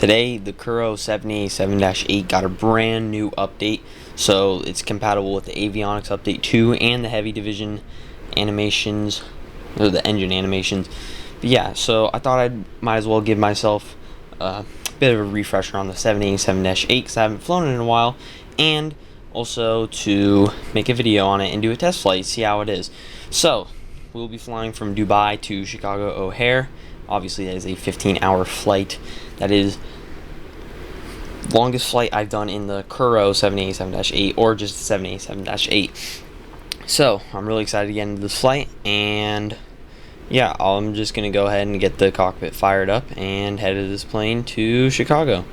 Today, the COOLER NZXT got a brand new update, so it's compatible with the Avionics Update 2 and the Heavy Division animations, or the engine animations. But yeah, so I thought I might as well give myself a bit of a refresher on the 787-8 because I haven't flown it in a while, and also to make a video on it and do a test flight, see how it is. So, we'll be flying from Dubai to Chicago O'Hare. Obviously, that is a 15-hour flight. That is the longest flight I've done in the COOLER 787-8 or just the 787-8. So, I'm really excited to get into this flight, and yeah, I'm just going to go ahead and get the cockpit fired up and head to this plane to Chicago.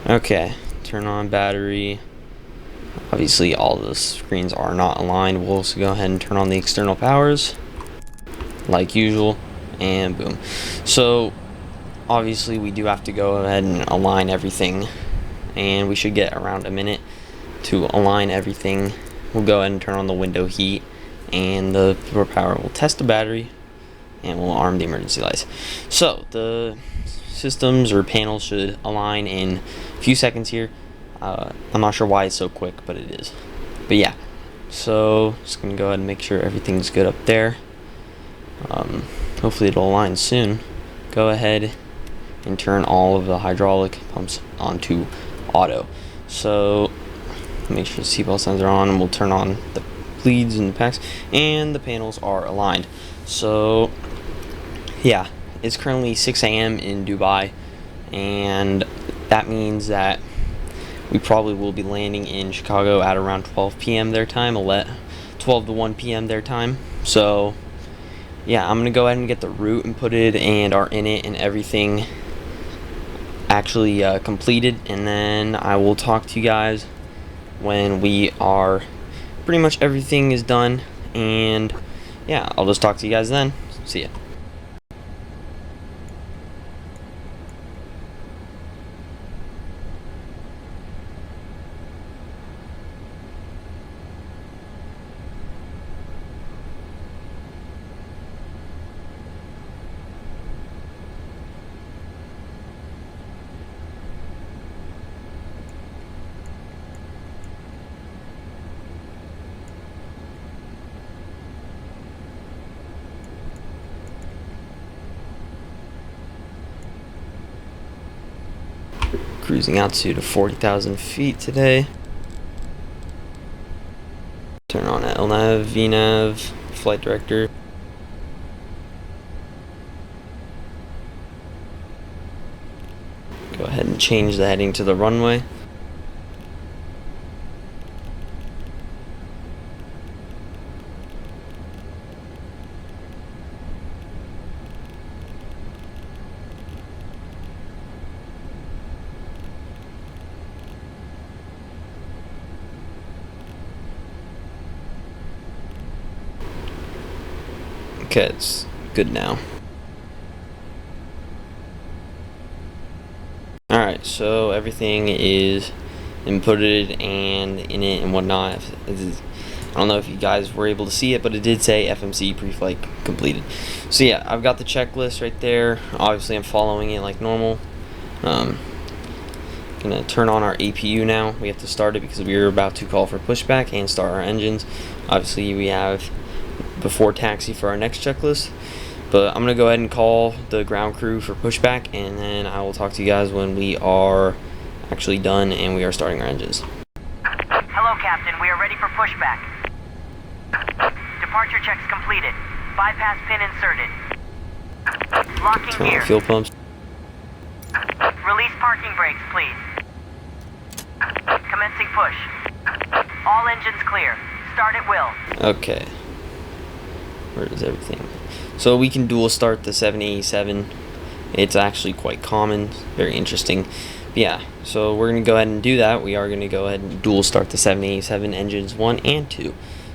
Okay, turn on battery. Obviously, all the screens are not aligned. We'll also go ahead and turn on the external powers, like usual, and boom. So, obviously, we do have to go ahead and align everything, and we should get around a minute to align everything. We'll go ahead and turn on the window heat and the power. We'll test the battery, and we'll arm the emergency lights. So, the systems or panels should align in a few seconds here. I'm not sure why it's so quick, but it is. But yeah, so just gonna go ahead and make sure everything's good up there. Hopefully it'll align soon. Go ahead and turn all of the hydraulic pumps onto auto. So make sure the seatbelt signs are on, and we'll turn on the bleeds and the packs, and the panels are aligned. So yeah, it's currently 6 a.m. in Dubai, and that means that we probably will be landing in Chicago at around 12 p.m. their time, 12 to 1 p.m. their time. So yeah, I'm gonna go ahead and get the route and put it and our init and everything actually completed, and then I will talk to you guys when we are pretty much everything is done. And yeah, I'll just talk to you guys then. See ya. Cruising altitude of 40,000 feet today. Turn on LNAV, VNAV, flight director. Go ahead and change the heading to the runway. Okay, it's good now. Alright, so everything is inputted and in it and whatnot. I don't know if you guys were able to see it, but it did say FMC pre-flight completed. So yeah, I've got the checklist right there. Obviously, I'm following it like normal. Gonna turn on our APU now. We have to start it because we are about to call for pushback and start our engines. Obviously, we have before taxi for our next checklist, but I'm gonna go ahead and call the ground crew for pushback, and then I will talk to you guys when we are actually done and we are starting our engines. Hello, Captain. We are ready for pushback. Departure checks completed. Bypass pin inserted. Locking Turn on gear. the fuel pumps. Release parking brakes, please. Commencing push. All engines clear. Start at will. Okay. Where is everything? So we can dual start the 787. It's actually quite common, very interesting. But yeah, so we're gonna go ahead and do that. We are gonna go ahead and dual start the 787 engines 1 and 2.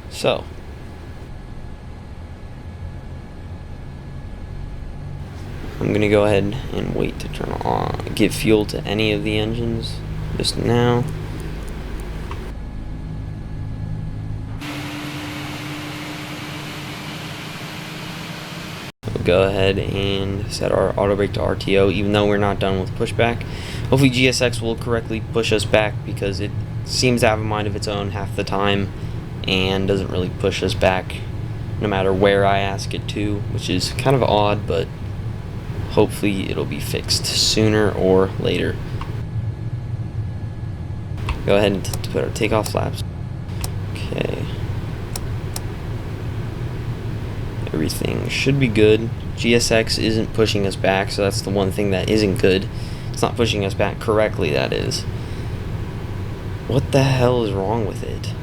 So I'm gonna go ahead and wait to turn on, give fuel to any of the engines just now. go ahead and set our auto brake to RTO, even though we're not done with pushback. Hopefully GSX will correctly push us back, because it seems to have a mind of its own half the time and doesn't really push us back no matter where I ask it to, which is kind of odd, but hopefully it'll be fixed sooner or later. Go ahead and put our takeoff flaps. Okay. Everything should be good. GSX isn't pushing us back, so that's the one thing that isn't good. It's not pushing us back correctly, that is. What the hell is wrong with it?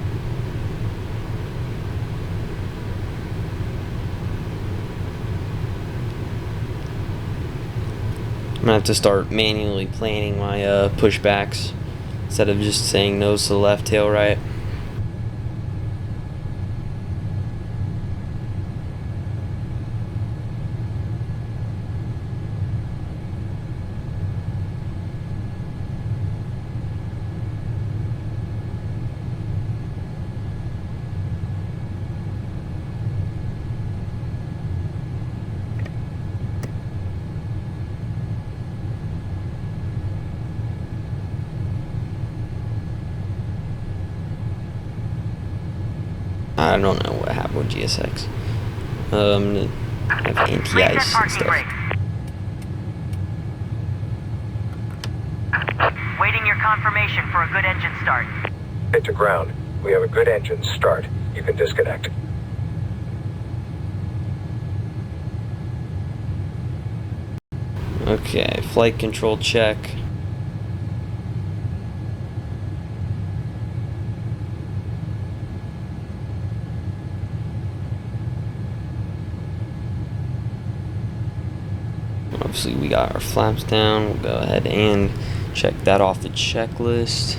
I'm gonna have to start manually planning my pushbacks instead of just saying nose to the left, tail right. I don't know what happened with GSX. I'm gonna have anti-ice and stuff. Waiting your confirmation for a good engine start. Hit to ground. We have a good engine start. You can disconnect. Okay, flight control check. Obviously we got our flaps down. We'll go ahead and check that off the checklist.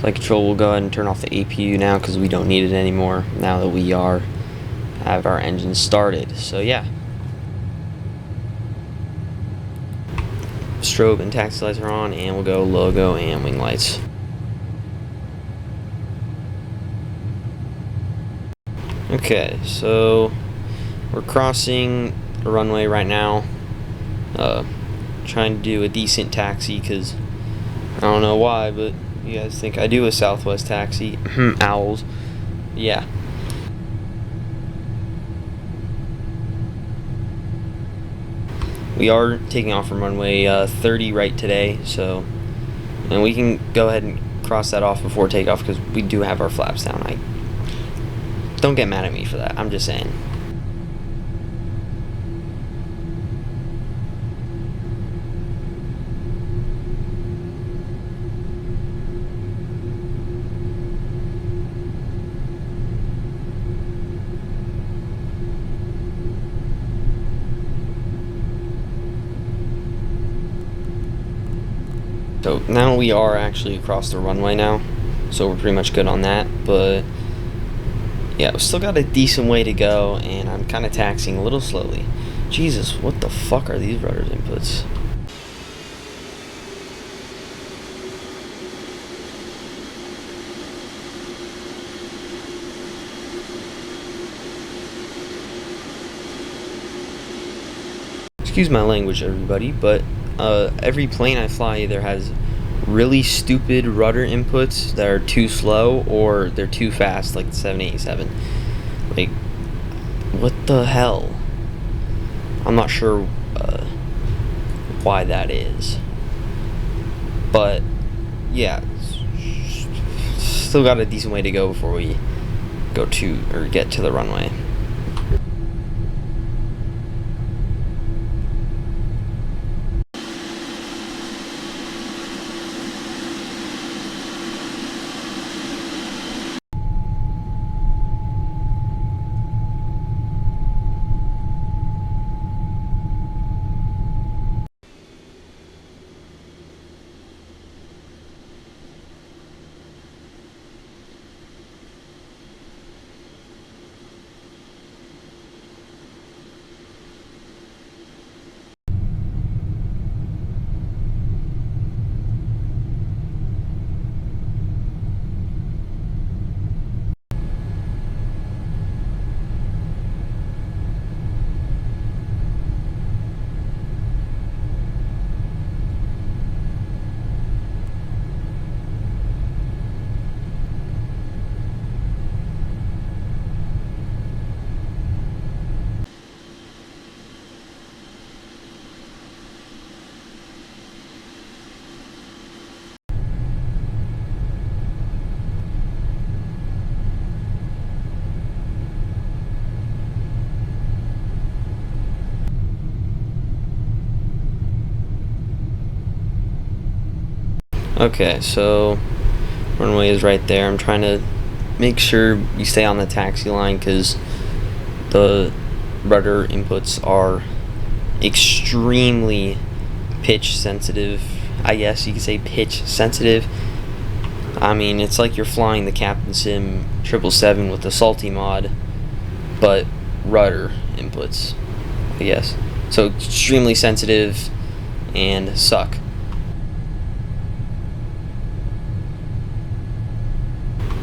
Flight control, will go ahead and turn off the APU now, because we don't need it anymore now that we have our engine started. So yeah. Strobe and taxi lights are on, and we'll go logo and wing lights. Okay, so we're crossing a runway right now. Trying to do a decent taxi, because I don't know why, but you guys think I do a Southwest taxi. Owls. Yeah. We are taking off from runway 30 right today, so, and we can go ahead and cross that off before takeoff, because we do have our flaps down. Don't get mad at me for that. I'm just saying. So now we are actually across the runway now, so we're pretty much good on that, but yeah, we've still got a decent way to go, and I'm kind of taxiing a little slowly. Jesus, what the fuck are these rudder inputs? Excuse my language, everybody, but every plane I fly either has really stupid rudder inputs that are too slow, or they're too fast, like the 787. Like, what the hell? I'm not sure why that is. But, yeah. Still got a decent way to go before we go to, or get to the runway. Okay, so runway is right there. I'm trying to make sure you stay on the taxi line because the rudder inputs are extremely pitch sensitive. I guess you could say pitch sensitive. I mean, it's like you're flying the Captain Sim 777 with the salty mod, but rudder inputs, I guess. So extremely sensitive and suck.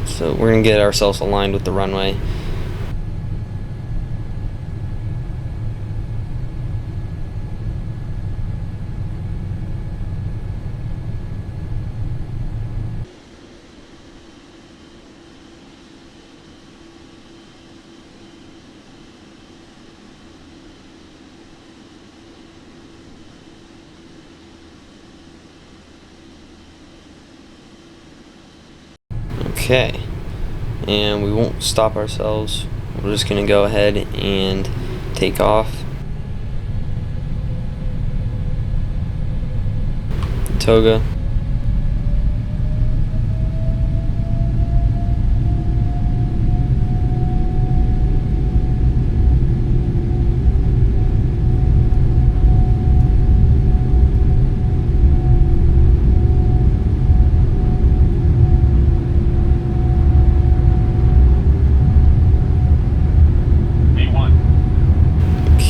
So we're gonna get ourselves aligned with the runway. Okay, and we won't stop ourselves. We're just gonna go ahead and take off. Toga.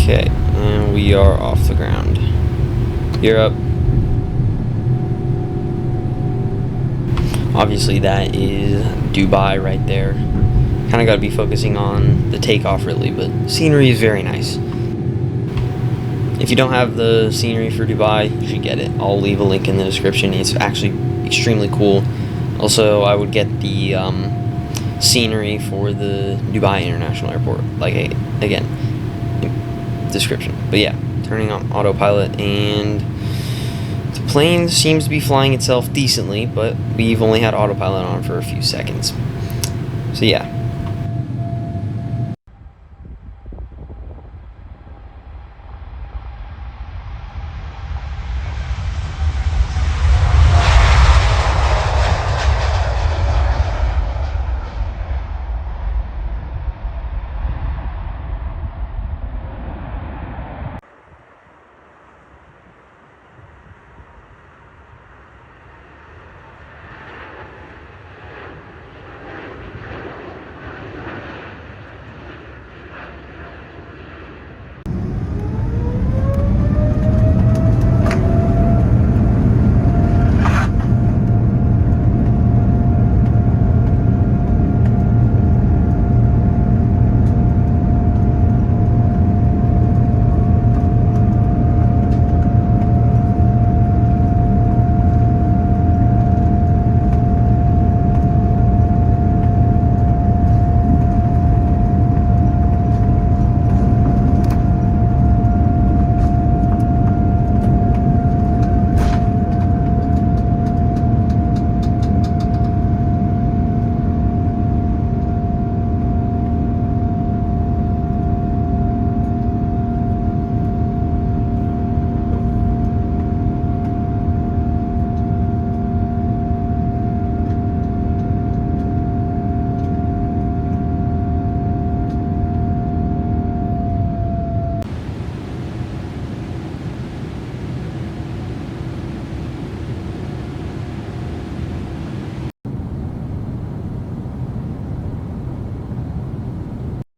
Okay, and we are off the ground. You're up. Obviously that is Dubai right there. Kind of got to be focusing on the takeoff really, but scenery is very nice. If you don't have the scenery for Dubai, you should get it. I'll leave a link in the description. It's actually extremely cool. Also, I would get the scenery for the Dubai International Airport, like again, description. But yeah, turning on autopilot, and the plane seems to be flying itself decently, but we've only had autopilot on for a few seconds. So yeah.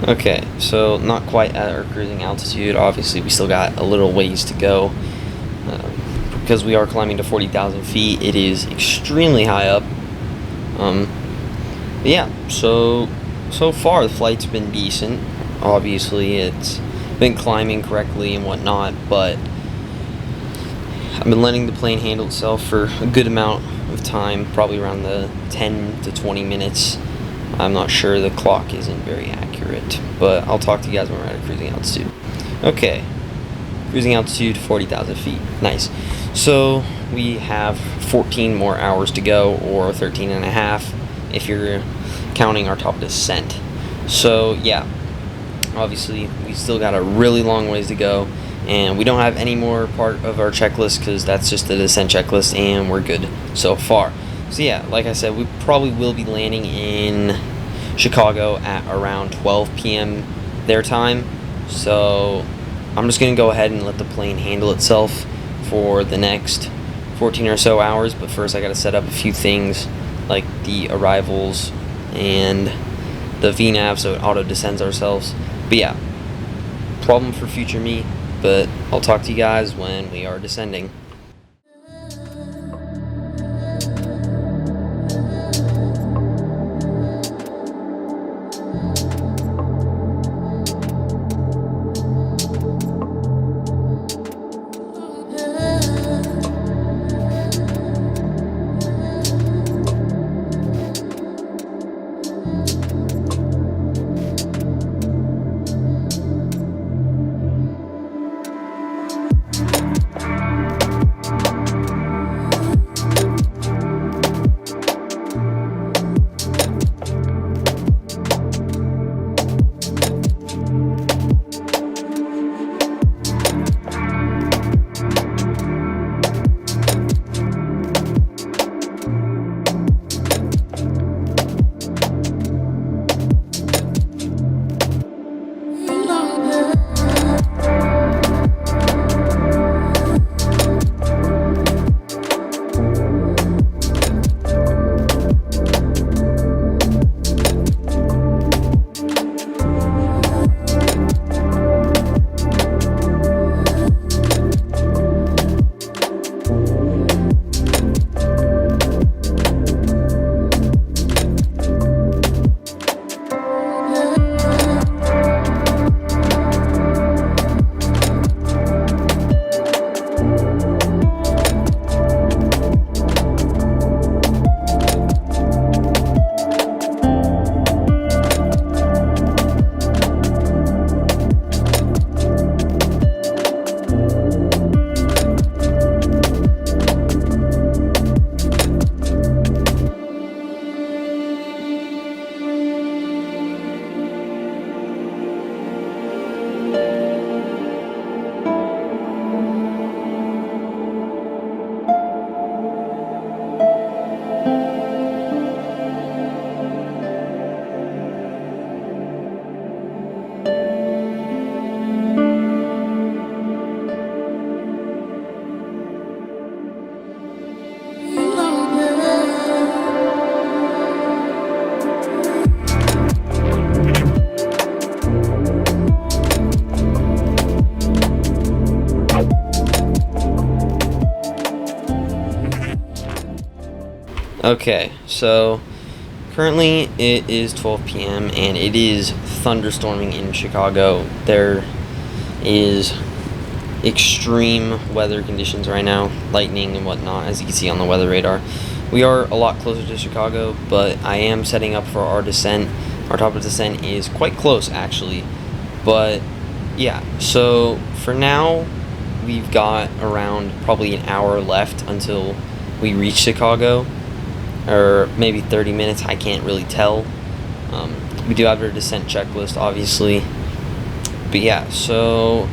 Okay, so not quite at our cruising altitude. Obviously, we still got a little ways to go. Because we are climbing to 40,000 feet, it is extremely high up. But yeah, so far the flight's been decent. Obviously, it's been climbing correctly and whatnot, but I've been letting the plane handle itself for a good amount of time, probably around the 10 to 20 minutes. I'm not sure, the clock isn't very accurate, but I'll talk to you guys when we're at a cruising altitude. Okay, cruising altitude 40,000 feet, nice. So we have 14 more hours to go, or 13 and a half if you're counting our top descent. So yeah, obviously we still got a really long ways to go, and we don't have any more part of our checklist because that's just the descent checklist, and we're good so far. So yeah, like I said, we probably will be landing in Chicago at around 12 p.m. their time. So I'm just going to go ahead and let the plane handle itself for the next 14 or so hours. But first I got to set up a few things like the arrivals and the VNAV so it auto descends ourselves. But yeah, problem for future me, but I'll talk to you guys when we are descending. Okay, so currently it is 12 p.m. and it is thunderstorming in Chicago. There is extreme weather conditions right now, lightning and whatnot, as you can see on the weather radar. We are a lot closer to Chicago, but I am setting up for our descent. Our top of descent is quite close, actually. But yeah, so for now, we've got around probably an hour left until we reach Chicago, or maybe 30 minutes, I can't really tell. We do have our descent checklist, obviously. But yeah, so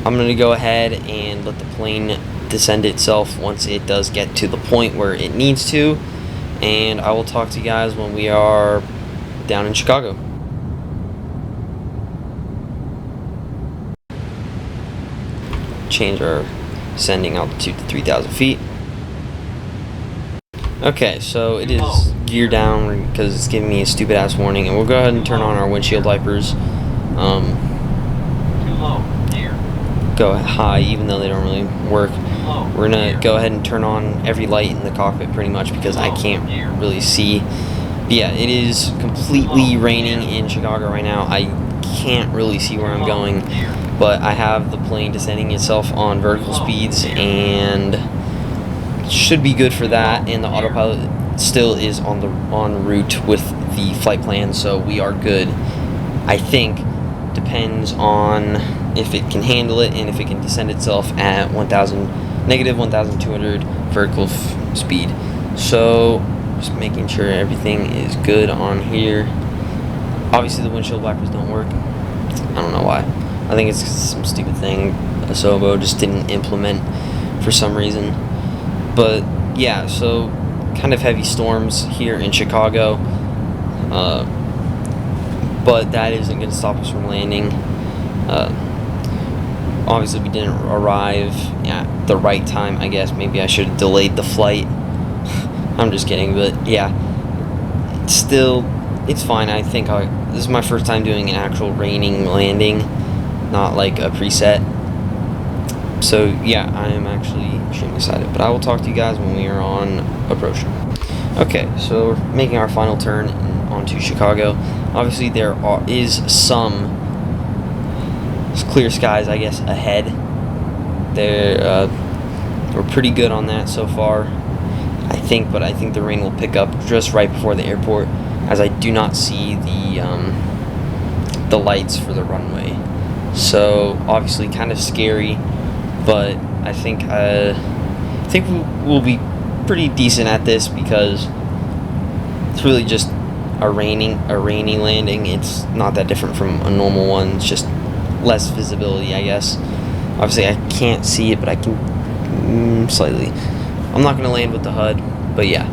I'm going to go ahead and let the plane descend itself once it does get to the point where it needs to, and I will talk to you guys when we are down in Chicago. Change our descending altitude to 3,000 feet. Okay, so it is gear down because it's giving me a stupid ass warning, and we'll go ahead and turn on our windshield wipers. Too low, gear. Go high even though they don't really work. We're gonna go ahead and turn on every light in the cockpit pretty much because I can't really see. But yeah, it is completely raining in Chicago right now. I can't really see where I'm going, but I have the plane descending itself on vertical speeds and should be good for that, and the autopilot still is en route with the flight plan, so we are good. I think depends on if it can handle it and if it can descend itself at negative 1,200 vertical speed. So just making sure everything is good on here. Obviously the windshield wipers don't work. I don't know why. I think it's some stupid thing. Asobo just didn't implement for some reason. But yeah, so kind of heavy storms here in Chicago, but that isn't going to stop us from landing. Obviously we didn't arrive at the right time, I guess. Maybe I should have delayed the flight. I'm just kidding, but yeah, still, it's fine. I think this is my first time doing an actual raining landing, not like a preset. So yeah, I am actually extremely excited, but I will talk to you guys when we are on approach. Okay, so we're making our final turn onto Chicago. Obviously there is some clear skies, I guess, ahead. We're pretty good on that so far, I think, but I think the rain will pick up just right before the airport, as I do not see the lights for the runway. So obviously kind of scary, but I think we'll be pretty decent at this, because it's really just a rainy landing. It's not that different from a normal one. It's just less visibility, I guess. Obviously I can't see it, but I can slightly. I'm not going to land with the HUD, but yeah.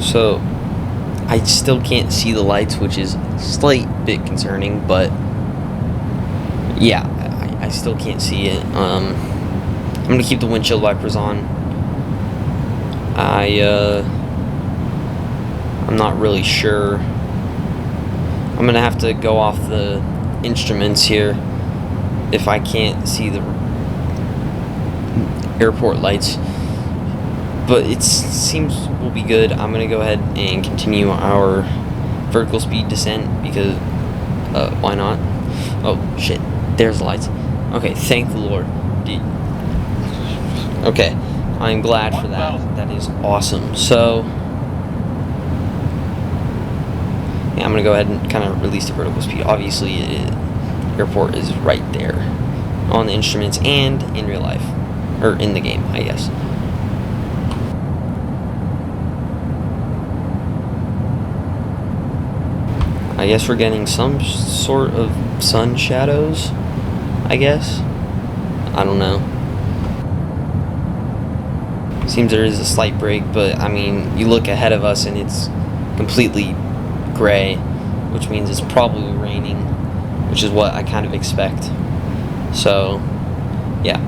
So I still can't see the lights, which is a slight bit concerning, but yeah, I still can't see it. I'm going to keep the windshield wipers on. I'm not really sure. I'm going to have to go off the instruments here if I can't see the airport lights, but it seems we'll be good. I'm going to go ahead and continue our vertical speed descent, because why not? Oh shit, there's the lights. Okay, thank the Lord. Okay, I'm glad for that. That is awesome. So yeah, I'm gonna go ahead and kind of release the vertical speed. Obviously, airport is right there on the instruments and in real life, or in the game, I guess. I guess we're getting some sort of sun shadows, I guess. I don't know. Seems there is a slight break, but I mean, you look ahead of us and it's completely gray, which means it's probably raining, which is what I kind of expect. So, yeah.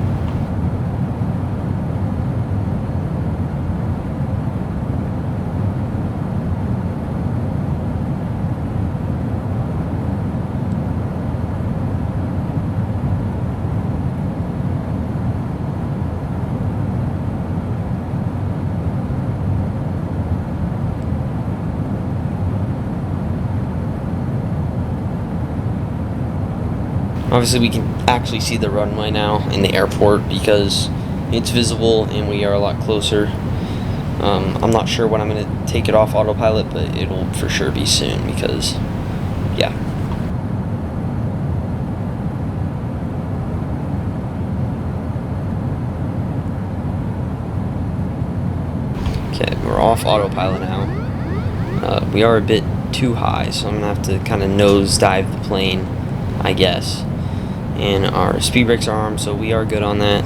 Obviously we can actually see the runway now in the airport, because it's visible and we are a lot closer. I'm not sure when I'm going to take it off autopilot, but it'll for sure be soon, because yeah. Okay, we're off autopilot now. We are a bit too high, so I'm going to have to kind of nosedive the plane, I guess. And our speed brakes are armed, so we are good on that.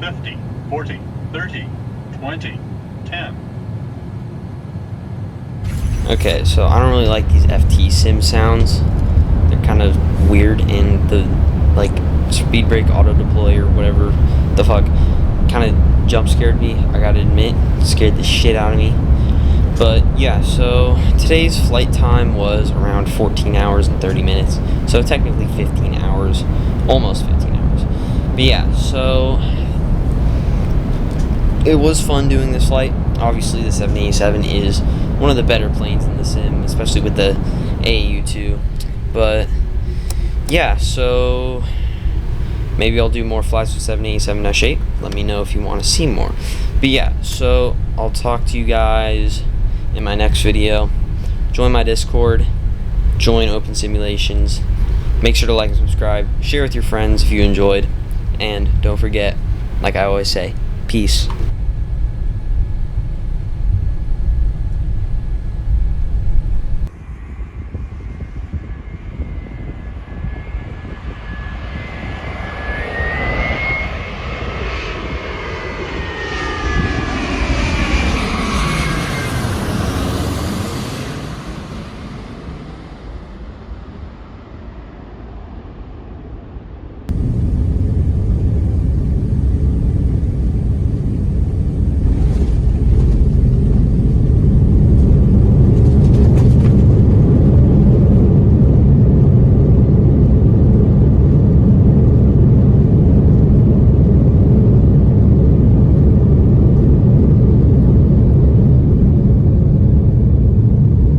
$50, $40, $30, $20, $10. Okay, so I don't really like these FT sim sounds. They're kind of weird, and the like speed brake auto deploy or whatever the fuck kind of jump scared me. I gotta admit, it scared the shit out of me. But yeah, so today's flight time was around 14 hours and 30 minutes. So technically 15 hours, almost 15 hours. But yeah, so it was fun doing this flight. Obviously the 787 is one of the better planes in the sim, especially with the AAU2. But yeah, so maybe I'll do more flights with 787-8. Let me know if you want to see more. But yeah, so I'll talk to you guys in my next video. Join my Discord, join Open Simulations. Make sure to like and subscribe. Share with your friends if you enjoyed. And don't forget, like I always say, peace.